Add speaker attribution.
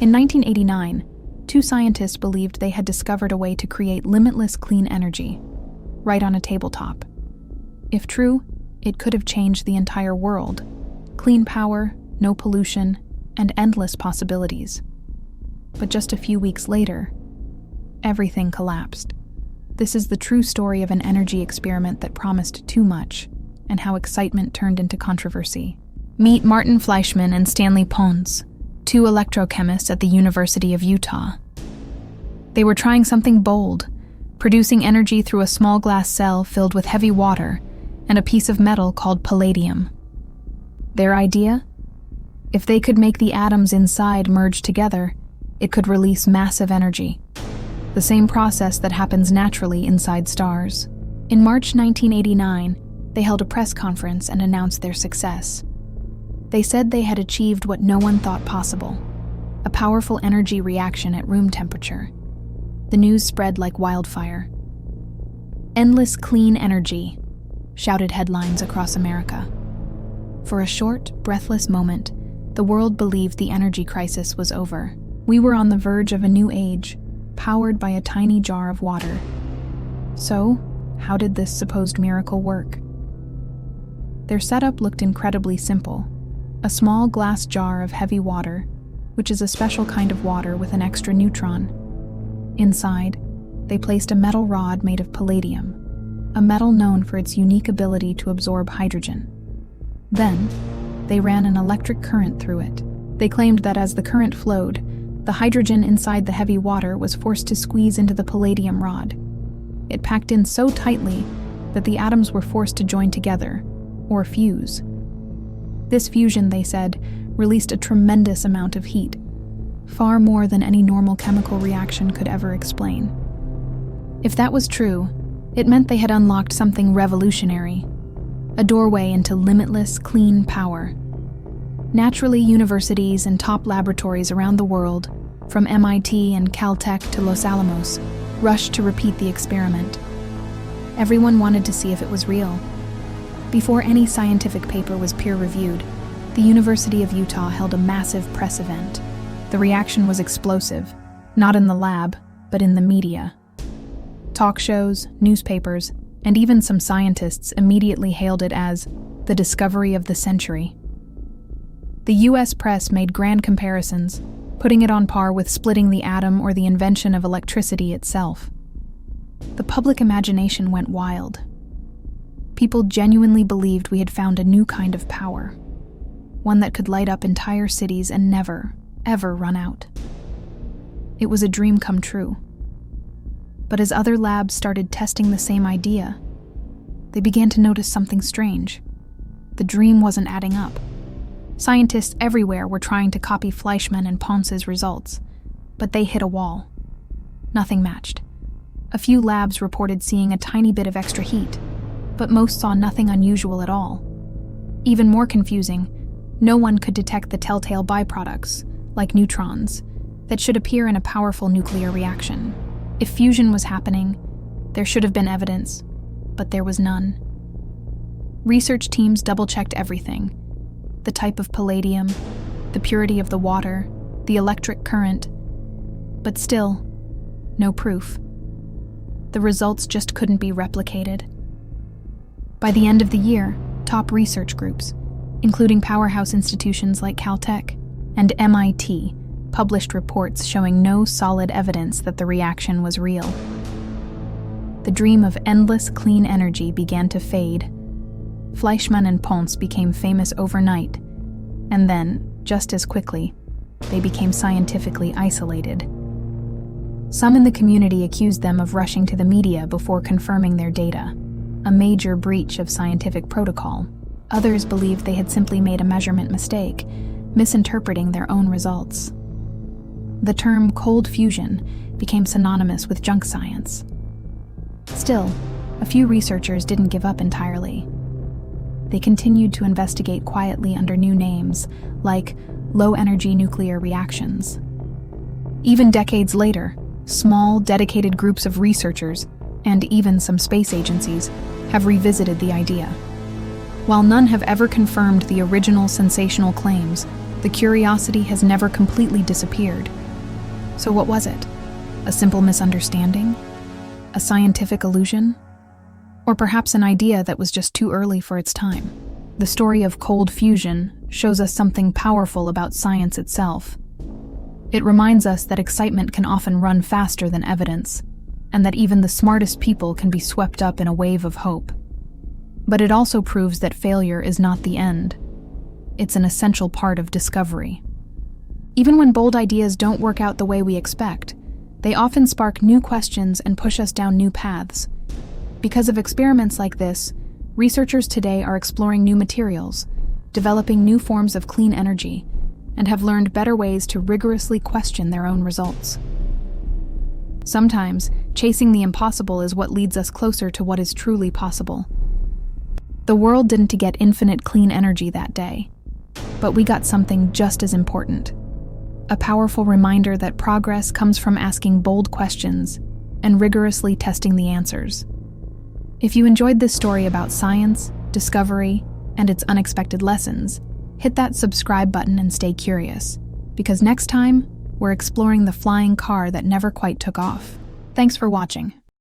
Speaker 1: In 1989, two scientists believed they had discovered a way to create limitless clean energy, right on a tabletop. If true, it could have changed the entire world. Clean power, no pollution, and endless possibilities. But just a few weeks later, everything collapsed. This is the true story of an energy experiment that promised too much, and how excitement turned into controversy. Meet Martin Fleischmann and Stanley Pons, two electrochemists at the University of Utah. They were trying something bold, producing energy through a small glass cell filled with heavy water and a piece of metal called palladium. Their idea? If they could make the atoms inside merge together, it could release massive energy, the same process that happens naturally inside stars. In March 1989, they held a press conference and announced their success. They said they had achieved what no one thought possible, a powerful energy reaction at room temperature. The news spread like wildfire. "Endless clean energy," shouted headlines across America. For a short, breathless moment, the world believed the energy crisis was over. We were on the verge of a new age, powered by a tiny jar of water. So, how did this supposed miracle work? Their setup looked incredibly simple. A small glass jar of heavy water, which is a special kind of water with an extra neutron. Inside, they placed a metal rod made of palladium, a metal known for its unique ability to absorb hydrogen. Then, they ran an electric current through it. They claimed that as the current flowed, the hydrogen inside the heavy water was forced to squeeze into the palladium rod. It packed in so tightly that the atoms were forced to join together, or fuse. This fusion, they said, released a tremendous amount of heat, far more than any normal chemical reaction could ever explain. If that was true, it meant they had unlocked something revolutionary, a doorway into limitless, clean power. Naturally, universities and top laboratories around the world, from MIT and Caltech to Los Alamos, rushed to repeat the experiment. Everyone wanted to see if it was real. Before any scientific paper was peer-reviewed, the University of Utah held a massive press event. The reaction was explosive, not in the lab, but in the media. Talk shows, newspapers, and even some scientists immediately hailed it as the discovery of the century. The US press made grand comparisons, putting it on par with splitting the atom or the invention of electricity itself. The public imagination went wild. People genuinely believed we had found a new kind of power, one that could light up entire cities and never, ever run out. It was a dream come true. But as other labs started testing the same idea, they began to notice something strange. The dream wasn't adding up. Scientists everywhere were trying to copy Fleischmann and Pons's results, but they hit a wall. Nothing matched. A few labs reported seeing a tiny bit of extra heat, but most saw nothing unusual at all. Even more confusing, no one could detect the telltale byproducts, like neutrons, that should appear in a powerful nuclear reaction. If fusion was happening, there should have been evidence, but there was none. Research teams double-checked everything: the type of palladium, the purity of the water, the electric current, but still, no proof. The results just couldn't be replicated. By the end of the year, top research groups, including powerhouse institutions like Caltech and MIT, published reports showing no solid evidence that the reaction was real. The dream of endless clean energy began to fade. Fleischmann and Pons became famous overnight, and then, just as quickly, they became scientifically isolated. Some in the community accused them of rushing to the media before confirming their data, a major breach of scientific protocol. Others believed they had simply made a measurement mistake, misinterpreting their own results. The term cold fusion became synonymous with junk science. Still, a few researchers didn't give up entirely. They continued to investigate quietly under new names, like low-energy nuclear reactions. Even decades later, small, dedicated groups of researchers, and even some space agencies, have revisited the idea. While none have ever confirmed the original sensational claims, The curiosity has never completely disappeared. So what was it? A simple misunderstanding? A scientific illusion? Or perhaps an idea that was just too early for its time? The story of cold fusion shows us something powerful about science itself. It reminds us that excitement can often run faster than evidence, and that even the smartest people can be swept up in a wave of hope. But it also proves that failure is not the end. It's an essential part of discovery. Even when bold ideas don't work out the way we expect, they often spark new questions and push us down new paths. Because of experiments like this, researchers today are exploring new materials, developing new forms of clean energy, and have learned better ways to rigorously question their own results. Sometimes, chasing the impossible is what leads us closer to what is truly possible. The world didn't get infinite clean energy that day, but we got something just as important. A powerful reminder that progress comes from asking bold questions and rigorously testing the answers. If you enjoyed this story about science, discovery, and its unexpected lessons, hit that subscribe button and stay curious, because next time, we're exploring the flying car that never quite took off. Thanks for watching.